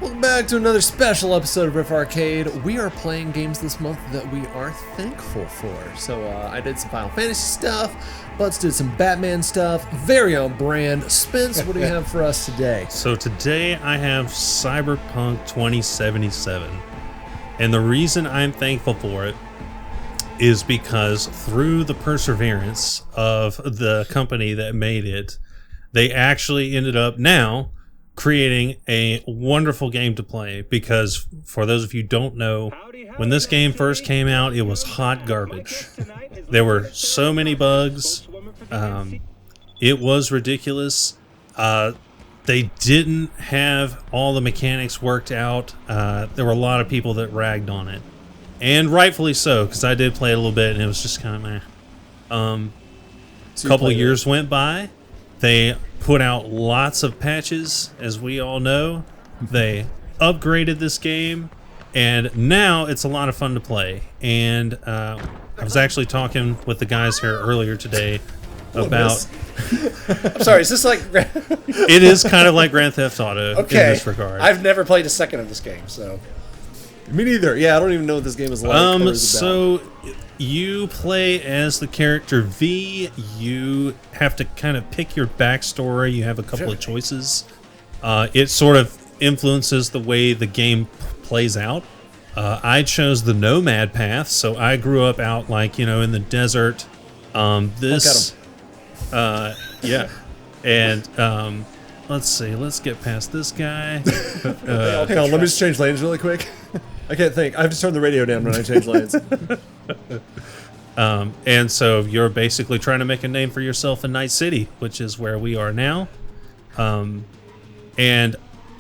Welcome back to another special episode of Riff Arcade. We are playing games this month that we are thankful for. So I did some Final Fantasy stuff, Butts did some Batman stuff, very on brand. Spence, what do you have for us today? So today I have Cyberpunk 2077. And the reason I'm thankful for it is because through the perseverance of the company that made it, they actually ended up now creating a wonderful game to play, because for those of you who don't know, when this game first came out, it was hot garbage. There were so many bugs. It was ridiculous. They didn't have all the mechanics worked out. There were a lot of people that ragged on it, and rightfully so, because I did play it a little bit and it was just kind of meh. A couple of years went by. They put out lots of patches, as we all know. They upgraded this game, and now it's a lot of fun to play. And I was actually talking with the guys here earlier today about... I'm sorry, is this like... It is kind of like Grand Theft Auto in this regard. I've never played a second of this game, so... Me neither. Yeah, I don't even know what this game is like. So you play as the character V. You have to kind of pick your backstory. You have a couple of choices. It sort of influences the way the game plays out. I chose the nomad path, so I grew up out, like, you know, in the desert. Yeah. And let's see. Let's get past this guy. Hang on, let me just change lanes really quick. I can't think. I have to turn the radio down when I change lanes. And so you're basically trying to make a name for yourself in Night City, which is where we are now. And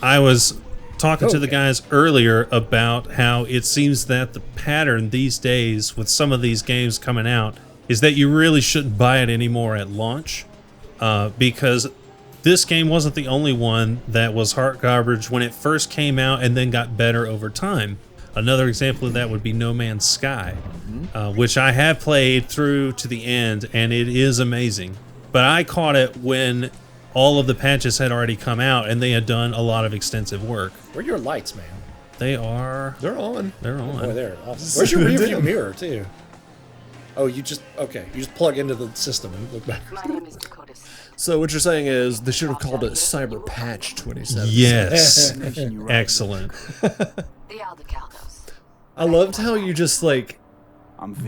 I was talking to the guys earlier about how it seems that the pattern these days with some of these games coming out is that you really shouldn't buy it anymore at launch, because this game wasn't the only one that was hot garbage when it first came out and then got better over time. Another example of that would be No Man's Sky, which I have played through to the end, and it is amazing. But I caught it when all of the patches had already come out and they had done a lot of extensive work. Where are your lights, man? They're on. They're on. Boy, they're awesome. Where's your rearview mirror, too? Oh, you just plug into the system and look back. My name is Dakota. So what you're saying is they should have called it Cyber Patch 27. Yes. Excellent. The Aldecaldos. I loved how you just, like,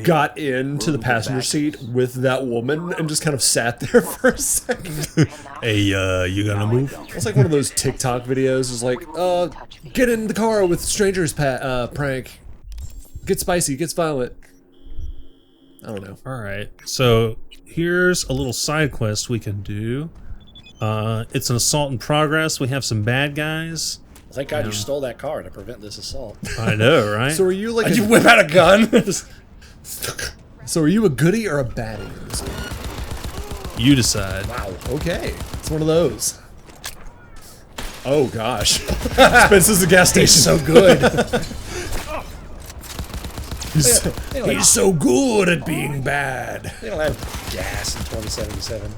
got into the passenger seat with that woman and just kind of sat there for a second. Hey, you gonna move? It's like one of those TikTok videos. It's like, get in the car with strangers prank. Get spicy, gets violent. I don't know. All right. So here's a little side quest we can do. It's an assault in progress. We have some bad guys. Thank God you stole that car to prevent this assault. I know, right? So are you like... Did you whip out a gun? So are you a goodie or a baddie in this game? You decide. Wow, okay. It's one of those. Oh, gosh. Spence is the gas station. He's so good. He's so good at being bad. They don't have gas in 2077.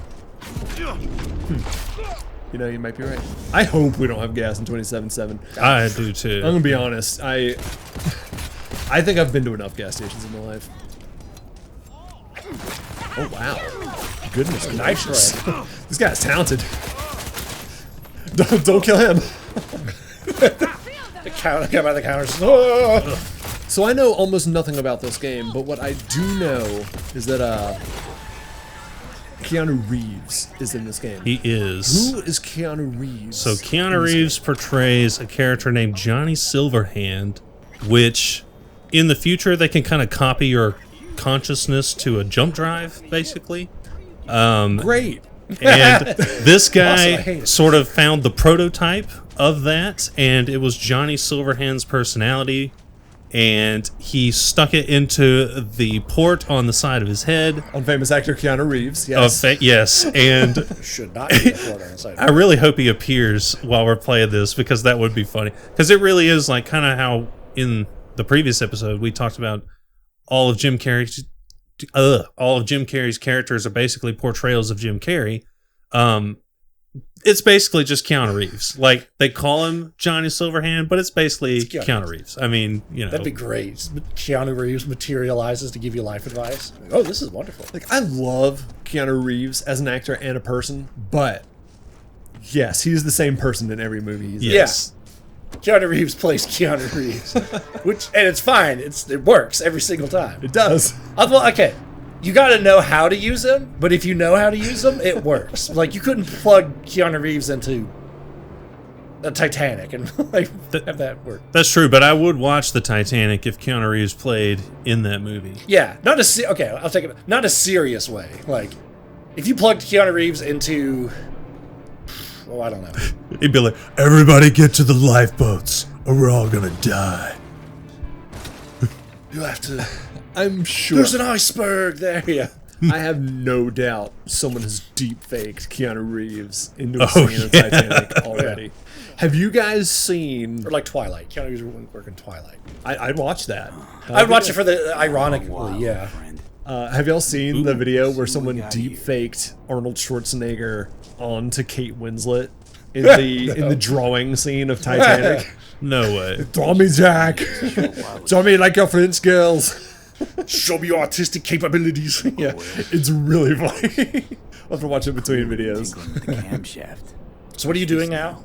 You know, you might be right. I hope we don't have gas in 2077. I do too. I'm gonna be honest. I think I've been to enough gas stations in my life. Oh wow! Goodness gracious! This guy's talented. Don't kill him. The counter, come out of the counters. Oh! So I know almost nothing about this game, but what I do know is that Keanu Reeves is in this game. He is. Who is Keanu Reeves? So Keanu Reeves portrays a character named Johnny Silverhand, which in the future they can kind of copy your consciousness to a jump drive, basically. Great. And this guy Awesome. sort of found the prototype of that, and it was Johnny Silverhand's personality. And he stuck it into the port on the side of his head. On famous actor Keanu Reeves, yes. Yes, and Should not be a float on the side. I really hope he appears while we're playing this, because that would be funny. Because it really is like kind of how in the previous episode we talked about all of Jim Carrey's characters are basically portrayals of Jim Carrey. It's basically just Keanu Reeves. Like, they call him Johnny Silverhand, but it's basically Keanu Reeves. I mean, you know. That'd be great. Keanu Reeves materializes to give you life advice. Oh, this is wonderful. Like, I love Keanu Reeves as an actor and a person, but yes, he's the same person in every movie he's in. Yes. Keanu Reeves plays Keanu Reeves, and it's fine. It works every single time. It does. Well, okay, you got to know how to use him, but if you know how to use him, it works. Like, you couldn't plug Keanu Reeves into a Titanic and like have that work. That's true, but I would watch the Titanic if Keanu Reeves played in that movie. Yeah, not a okay. I'll take it. Not a serious way. Like, if you plugged Keanu Reeves into, oh, I don't know. He'd be like, "Everybody get to the lifeboats, or we're all gonna die." You have to. I'm sure. There's an iceberg there. Yeah. I have no doubt someone has deep faked Keanu Reeves into a Oh, scene of yeah. Titanic already. Have you guys seen? Or like Twilight. Keanu Reeves would work in Twilight. I'd watch that. I'd watch it for the ironically, yeah. Have y'all seen the video where someone deep faked Arnold Schwarzenegger onto Kate Winslet in the drawing scene of Titanic? No way. Draw me, Jack. Draw me like your French girls. Show me your artistic capabilities. Yeah. It's really funny. I'll have to watch it between videos. The camshaft. So what are you doing now?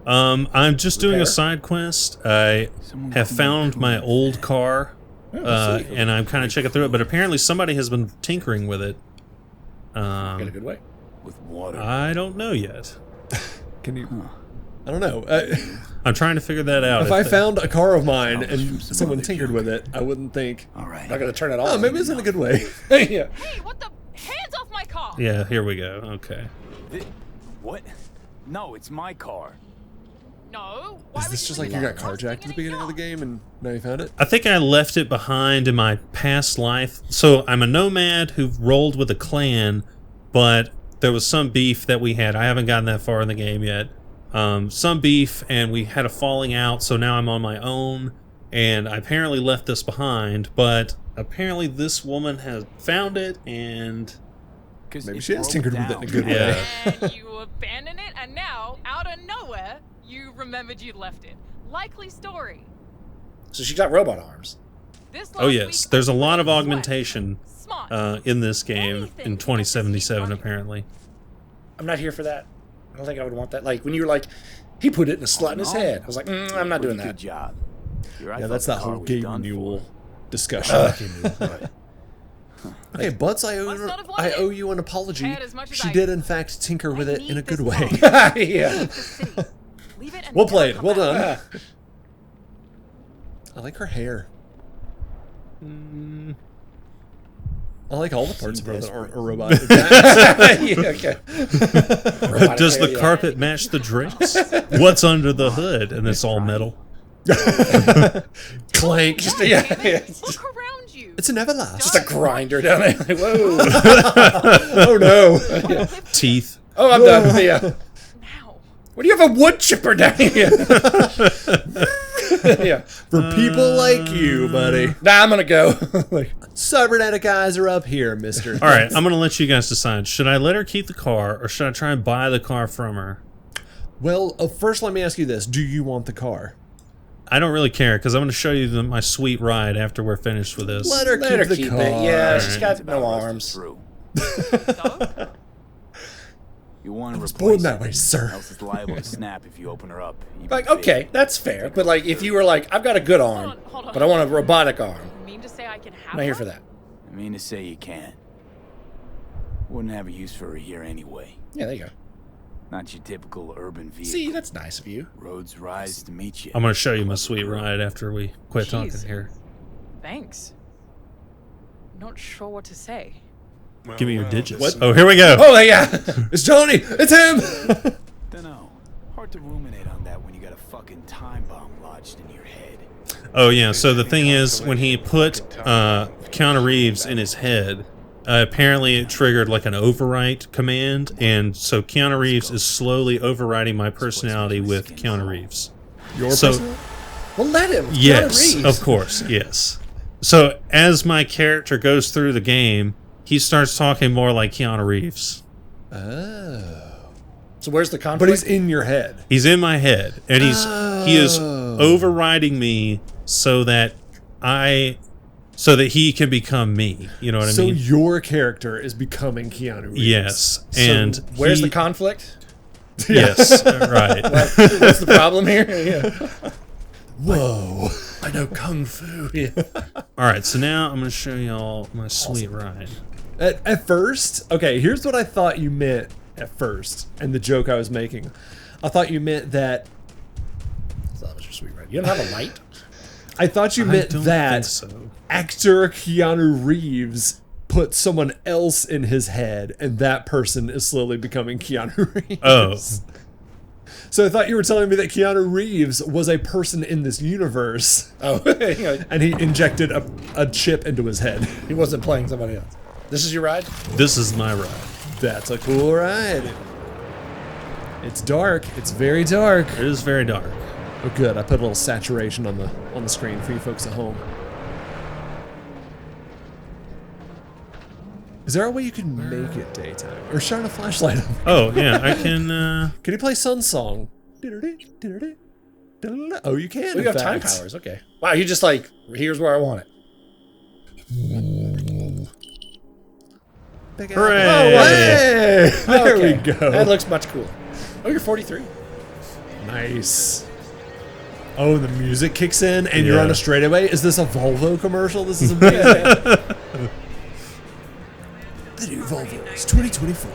I'm just doing Repair? a side quest. I have found my old car, sweet. and I'm kind of checking through it. But apparently, somebody has been tinkering with it. In a good way. With water. I don't know yet. Can you? I don't know. I'm trying to figure that out. If I found a car of mine I'll shoot and some someone other tinkered junk. with it, I wouldn't think, All right. Not gonna turn it on. oh, maybe it's in a good way. Yeah. Hey, what the? Hands off my car! Yeah, here we go. Okay. What? No, it's my car. No. Why Is would this just like you leave got that rusting carjacked at the in a beginning of the yard? game and now you found it? I think I left it behind in my past life. So I'm a nomad who rolled with a clan, but there was some beef that we had. I haven't gotten that far in the game yet. Some beef, and we had a falling out, so now I'm on my own, and I apparently left this behind, but apparently this woman has found it, and Maybe she has tinkered with it in a good way. yeah. And you abandoned it, and now, out of nowhere, you remembered you'd left it. Likely story. So she got robot arms. This Oh last yes, week, there's a I lot of was augmentation smart. in this game Anything in to get this 2077 running. apparently. I'm not here for that. I don't think I would want that. Like when you were like, he put it in a slot in his head. I was like, I'm not doing Good that. job. Yeah, that's that whole Gabe Newell discussion. Right. Okay, Butts, I Let's not avoid I it. owe you an apology. I had as much as She I- did, in fact, tinker with I it in a need good this way. car. Yeah. The city. Leave it and Well never played. come Well back. done. I like her hair. I like all the parts of her that aren't a robot. Yeah, okay. Robotic Does hair, the yeah. carpet match the drapes? What's under the hood? And it's all metal. Clank. Just, yeah, yeah. Look around you. It's an Everlast. Just a grinder down there. Like, whoa. Oh no. Teeth. Oh, I'm done. Yeah. Now. What do you have a wood chipper down here? Yeah. For people like you, buddy. Nah, I'm gonna go. Like, Cybernetic eyes are up here, mister. All right, I'm going to let you guys decide. Should I let her keep the car, or should I try and buy the car from her? Well, first let me ask you this. Do you want the car? I don't really care, because I'm going to show you my sweet ride after we're finished with this. Let her let her keep the keep car. it. Yeah, Alright. she's got no arms. Through. So? You want to was born that way, sir. Else it's liable to snap if you open her up. even Like, big. okay, that's fair. But like, if you were like, I've got a good arm, Hold on. but I want a robotic arm, You mean to say I can have I'm not here her? for that. I mean to say you can't. Wouldn't have a use for her here anyway. Yeah, there you go. Not your typical urban vehicle. See, that's nice of you. Roads rise to meet you. I'm going to show you my sweet ride after we quit talking Jeez. here. Thanks. Not sure what to say. Give me your digits. What? Oh, here we go. Oh yeah. It's Johnny. It's him. Dunno. Hard to ruminate on that when you got a fucking time bomb lodged in your head. Oh, yeah, so the thing is, when he put Keanu Reeves in his head, apparently it triggered like an overwrite command, and so Keanu Reeves is slowly overriding my personality with Keanu Reeves. Your So, person? Well, let him. It's yes, Keanu Reeves. of course, yes. So as my character goes through the game, he starts talking more like Keanu Reeves. Oh. So where's the conflict? But he's in your head. He's in my head, and he is overriding me so that he can become me. You know what I So mean? your character is becoming Keanu Reeves. Yes, and where's the conflict? Yes, right. What's the problem here? Yeah. Whoa. I know kung fu. Yeah. All right, so now I'm going to show y'all my sweet ride. At first, okay, here's what I thought you meant at first, and the joke I was making. I thought you meant that. That was your sweet ride. You don't have a light? I thought you meant don't that think so. actor Keanu Reeves put someone else in his head, and that person is slowly becoming Keanu Reeves. Oh. So I thought you were telling me that Keanu Reeves was a person in this universe. Oh, And he injected a chip into his head. he wasn't playing somebody else. This is your ride? This is my ride. That's a cool ride. It's dark. It's very dark. It is very dark. Oh, good. I put a little saturation on the screen for you folks at home. Is there a way you can make it daytime or shine a flashlight on? Oh, yeah, I can... Can you play Sun Song? Oh, you can. We in got time fact. powers. Okay. Wow, you just like, here's where I want it. Big Hooray! apple. Oh, hey! There Okay. we go. That looks much cooler. Oh, you're 43. Nice. Oh, the music kicks in and you're Yeah. on a straightaway. Is this a Volvo commercial? This is amazing. The new Volvo. It's 2024.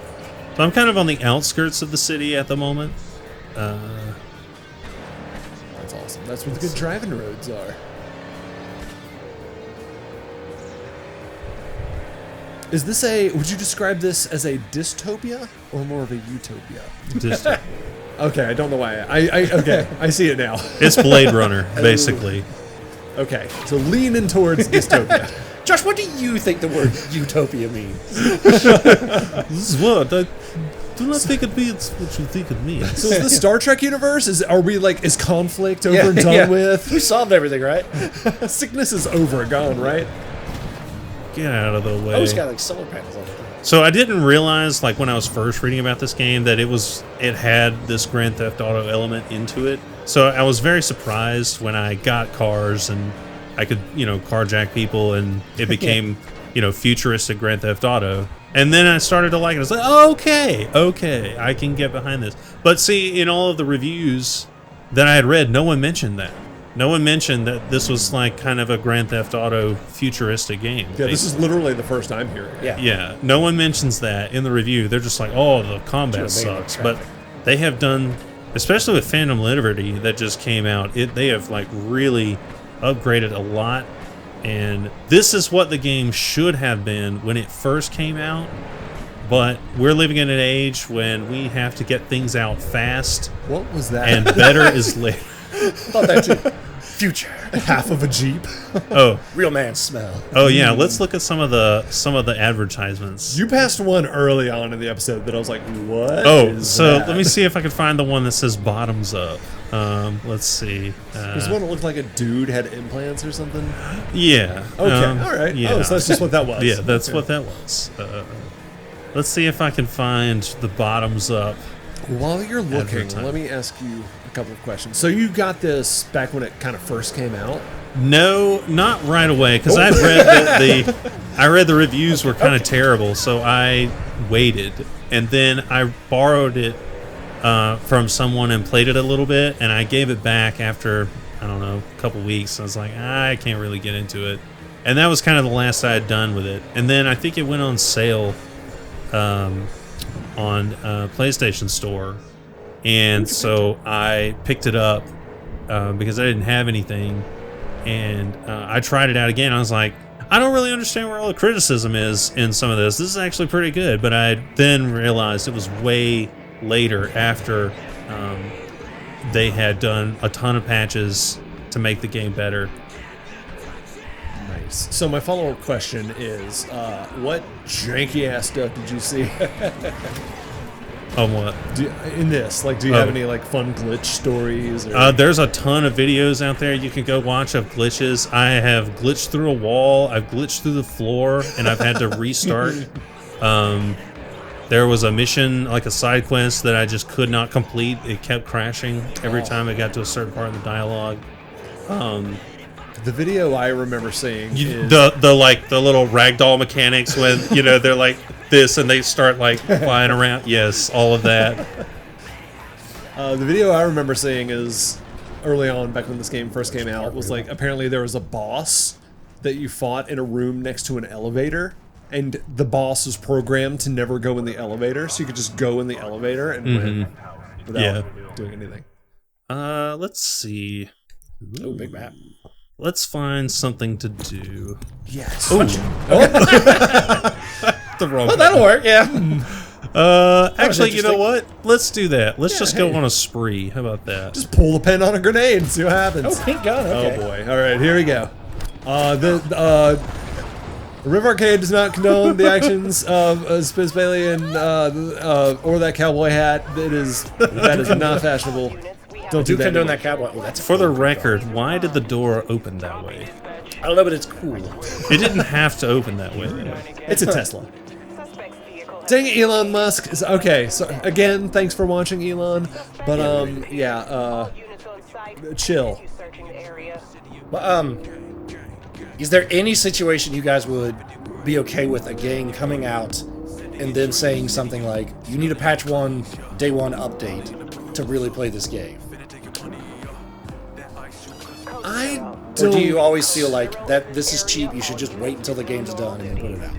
So I'm kind of on the outskirts of the city at the moment. That's awesome. That's where the good driving roads are. Is this would you describe this as a dystopia or more of a utopia? Just, Okay, I don't know why. Okay, I see it now. it's Blade Runner, basically. Okay, so leaning towards dystopia. Josh, what do you think the word utopia means? This is what I do not think it means what you think it means. So is the Star Trek universe? Is conflict over and done with? We solved everything, right? Sickness is over, gone, right? Get out of the way. Oh, it's got like solar panels on it. So I didn't realize, like when I was first reading about this game, that it had this Grand Theft Auto element into it. So I was very surprised when I got cars and I could, carjack people, and it became, futuristic Grand Theft Auto. And then I started to like it. I was like, oh, okay, I can get behind this. But see, in all of the reviews that I had read, no one mentioned that. No one mentioned that this was like kind of a Grand Theft Auto futuristic game. Yeah, this is literally the first I'm hearing it. Yeah. Yeah, no one mentions that in the review. They're just like, oh, the combat Should've made it sucks. But traffic. they have done, especially with Phantom Liberty that just came out, they have like really upgraded a lot. And this is what the game should have been when it first came out. But we're living in an age when we have to get things out fast, What was that? and better is later. Thought that too. Future. half of a Jeep. Oh, Real man smell. oh yeah. Let's look at some of the advertisements. You passed one early on in the episode that I was like, what? Oh, is so that? let me see if I can find the one that says bottoms up. Let's see. There's one that looked like a dude had implants or something. Yeah. Okay, all right. Yeah. Oh, so that's just what that was. Yeah, that's Okay. what that was. Let's see if I can find the bottoms up. While you're looking, Advertising. let me ask you a couple of questions. So you got this back when it kind of first came out? No, not right away, because Oh. I read I read the reviews were kind of terrible, so I waited, and then I borrowed it from someone and played it a little bit, and I gave it back after, I don't know, a couple weeks. I was like, I can't really get into it, and that was kind of the last I had done with it. And then I think it went on sale on PlayStation Store, and so I picked it up because I didn't have anything, and I tried it out again. I was like, I don't really understand where all the criticism is in some of this. This is actually pretty good, but I then realized it was way later after they had done a ton of patches to make the game better. Nice. So my follow-up question is, what janky-ass stuff did you see Oh, what? in this? Like, do you have any, like, fun glitch stories? Or... There's a ton of videos out there you can go watch of glitches. I have glitched through a wall, I've glitched through the floor, and I've had to restart. There was a mission, like a side quest, that I just could not complete. It kept crashing every time I got to a certain part of the dialogue. The video I remember seeing is... The little ragdoll mechanics when they're like this and they start like flying around. Yes, all of that. The video I remember seeing is early on, back when this game first came out, was like apparently there was a boss that you fought in a room next to an elevator, and the boss was programmed to never go in the elevator, so you could just go in the elevator and win without doing anything. Let's see. Oh, big map. Let's find something to do. Yes. Oh. The wrong. Well, that'll work. Yeah. Actually, you know what? Let's do that. Let's just go on a spree. How about that? Just pull the pin on a grenade and see what happens. Oh, pink gun. Okay. Oh boy. All right, here we go. The Riff Arcade does not condone the actions of Spence Bailey and or that cowboy hat. That is not fashionable. Don't do that. Condone that cowboy. Oh, that's For the record, why did the door open that way? I don't know, but it's cool. It didn't have to open that way. It's a Tesla. Dang it, Elon Musk. Okay, so again, thanks for watching, Elon. But chill. Well, is there any situation you guys would be okay with a game coming out and then saying something like, "You need a patch 1 day 1 update to really play this game"? I Or don't. do you always feel like that this is cheap? You should just wait until the game's done and then put it out.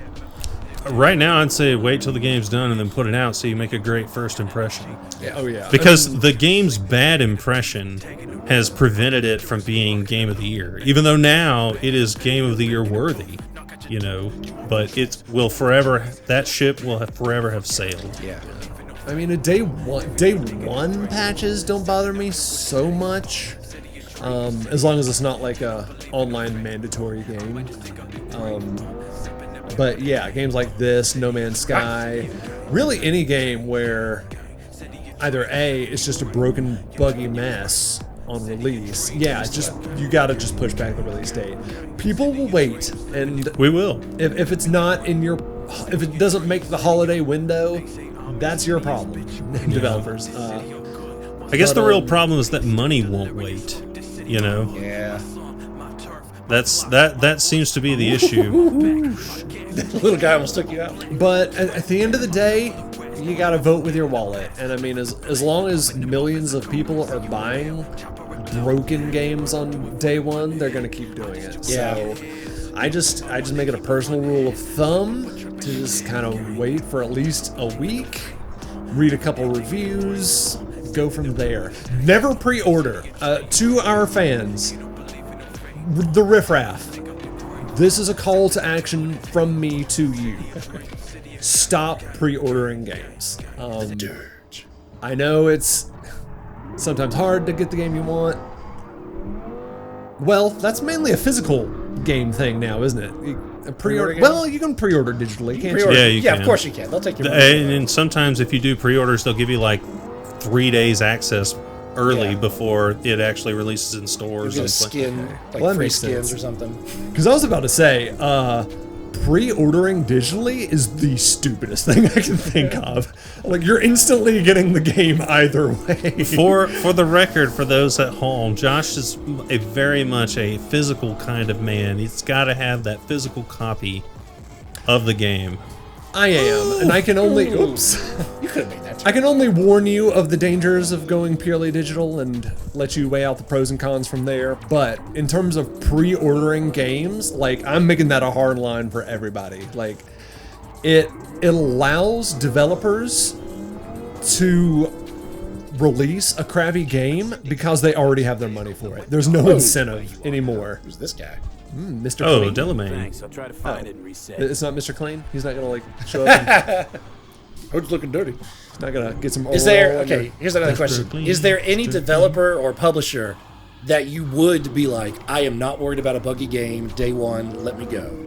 Right now, I'd say wait till the game's done and then put it out so you make a great first impression. Yeah. Oh yeah. Because the game's bad impression has prevented it from being Game of the Year. Even though now it is Game of the Year worthy, but it will forever, that ship will forever have sailed. Yeah. I mean, day one patches don't bother me so much, as long as it's not like a online mandatory game. But yeah, games like this, No Man's Sky, really any game where either A, it's just a broken, buggy mess on release. Yeah, it's just, you gotta just push back the release date. People will wait, and We will. if it's not in your, if it doesn't make the holiday window, that's your problem, developers. I guess the real problem is that money won't wait. Yeah. That seems to be the issue. The little guy almost took you out. But at the end of the day, you gotta vote with your wallet. And I mean, as long as millions of people are buying broken games on day one, they're gonna keep doing it. Yeah. So I just make it a personal rule of thumb to just kind of wait for at least a week, read a couple reviews, go from there. Never pre-order. To our fans, the riffraff. This is a call to action from me to you. Stop pre-ordering games. I know it's sometimes hard to get the game you want. Well, that's mainly a physical game thing now, isn't it? Pre-order. Well, you can pre-order digitally, can't you? Yeah, you Yeah, can. of course you can. They'll take your money. And sometimes if you do pre-orders, they'll give you like 3 days access early before it actually releases in stores. You get a and stuff. skin, like Well, that free makes skins sense. or something. Because I was about to say, pre-ordering digitally is the stupidest thing I can think of. Like, you're instantly getting the game either way. For the record, for those at home, Josh is very much a physical kind of man. He's got to have that physical copy of the game. I am, and I can only... Oops. You could have made that. I can only warn you of the dangers of going purely digital and let you weigh out the pros and cons from there. But in terms of pre-ordering games, like, I'm making that a hard line for everybody. Like, it allows developers to release a crappy game because they already have their money for it. There's no incentive anymore. Who's this guy? Mr. Oh, Clean. Delamain. Thanks, I'll try to find it and reset. It's not Mr. Clean? He's not gonna, like, show up and Hood's looking dirty. he's not gonna get some Is oral there, and- okay, here's another question. Is there any developer or publisher that you would be like, I am not worried about a buggy game, day one, let me go?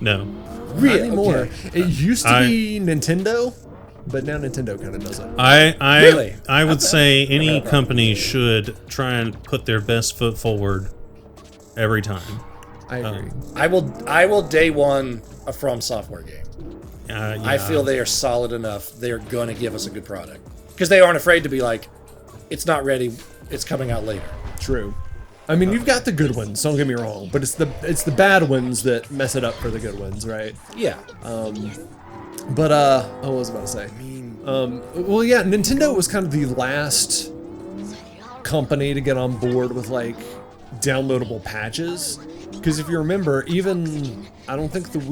No. Not Really? anymore. Okay. It used to be Nintendo, but now Nintendo kind of does it. Really? I would say any company should try and put their best foot forward every time. I agree. I will day one a From Software game. Yeah. I feel they are solid enough. They are going to give us a good product. Because they aren't afraid to be like, it's not ready, it's coming out later. True. I mean, you've got the good ones, don't get me wrong, but it's the bad ones that mess it up for the good ones, right? Yeah. But, what was I about to say? Well, yeah, Nintendo was kind of the last company to get on board with, like, downloadable patches. Because if you remember, even, I don't think you could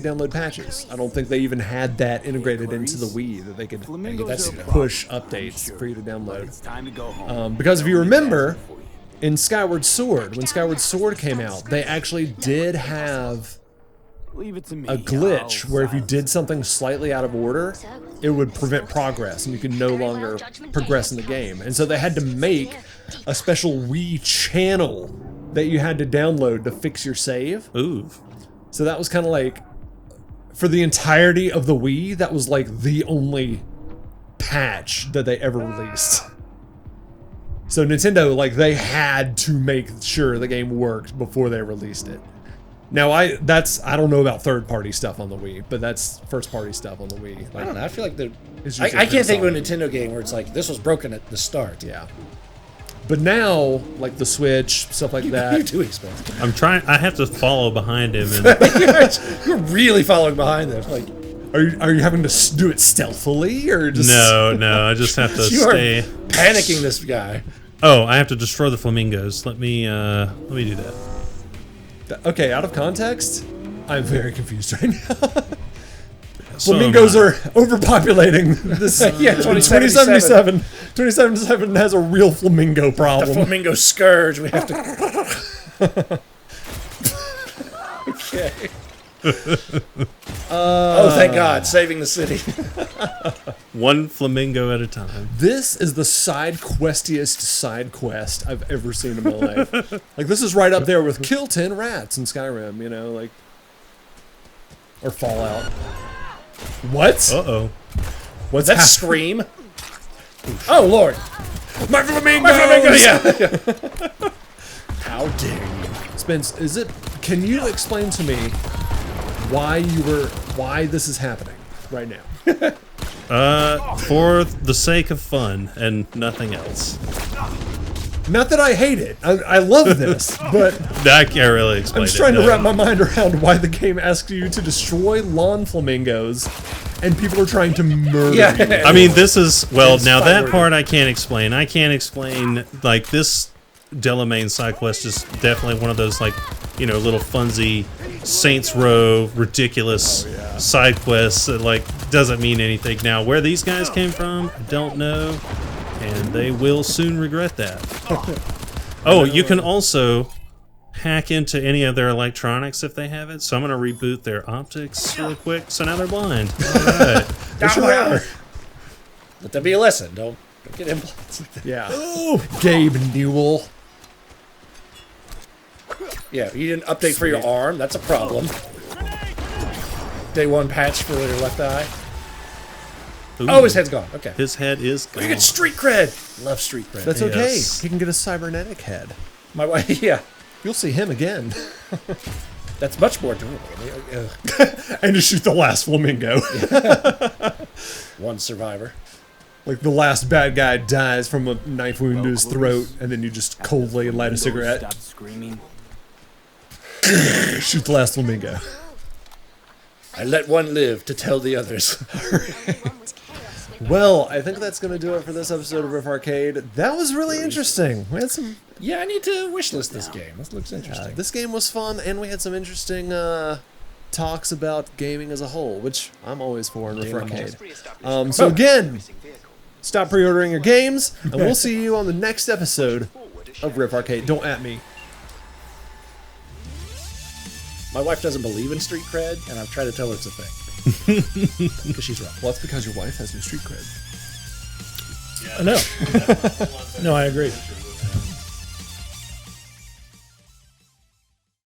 download patches. I don't think they even had that integrated into the Wii, that they could push updates for you to download. Because if you remember, in Skyward Sword, when Skyward Sword came out, they actually did have a glitch where if you did something slightly out of order, it would prevent progress and you could no longer progress in the game. And so they had to make a special Wii channel that you had to download to fix your save. Ooh. So that was kind of like, for the entirety of the Wii, that was like the only patch that they ever released. So Nintendo, like, they had to make sure the game worked before they released it. Now, I don't know about third-party stuff on the Wii, but that's first-party stuff on the Wii. Like, I don't know, I feel like it's I usually can't think of a pretty Nintendo game where it's like, this was broken at the start. Yeah. But now, like the Switch, stuff like that. You're too expensive. I have to follow behind him. And You're really following behind them. Like, Are you having to do it stealthily, or just... No, I just have to you stay. are panicking this guy. Oh, I have to destroy the flamingos. Let me do that. Okay, out of context, I'm very confused right now. So Flamingos are overpopulating this. Yeah, 2077. 2077 has a real flamingo The problem. flamingo scourge. We have to. Okay. Oh, thank God, saving the city. one flamingo at a time. This is the side questiest side quest I've ever seen in my life. Like, this is right up there with kill 10 rats in Skyrim, you know, like, or Fallout. What? Uh-oh. What's That's happening? Scream. Oh Lord, My flamingos! my flamingo! Yeah. How dare you? Spence, can you explain to me why this is happening right now? For the sake of fun and nothing else. Not that I hate it. I love this, but I can't really explain I'm just trying it, to no. wrap my mind around why the game asks you to destroy lawn flamingos, and people are trying to murder you. I mean, this is, well, It's now that fine. part I can't explain. I can't explain, like, this Delamain side quest is definitely one of those, like, you know, little funsy Saints Row ridiculous side quests that, like, doesn't mean anything. Now, where these guys came from, I don't know, and they will soon regret that. Oh, you can also hack into any of their electronics if they have it, so I'm going to reboot their optics real quick, so now they're blind. All right. Let that be a lesson. Don't get implants like that. Yeah. Gabe Newell. Yeah, you didn't update for your arm. That's a problem. Day one patch for your left eye. Ooh, Oh, his head's gone. Okay. his head is gone. You get street cred. Love street cred. That's okay. Yes. He can get a cybernetic head. My wife. Yeah, You'll see him again. that's much more durable. And to shoot the last flamingo. One survivor. Like the last bad guy dies from a knife wound to his throat, and then you just coldly light a cigarette. Stop screaming. Shoot the last flamingo. I let one live to tell the others. Well, I think that's going to do it for this episode of Riff Arcade. That was really interesting. We had some... Yeah, I need to wishlist this game. This looks interesting. this game was fun, and we had some interesting talks about gaming as a whole, which I'm always for in Riff Arcade. So again, stop pre-ordering your games, and we'll see you on the next episode of Riff Arcade. Don't at me. My wife doesn't believe in street cred, and I've tried to tell her it's a thing. Because she's wrong. Well, that's because your wife has no street cred. No. No, I agree.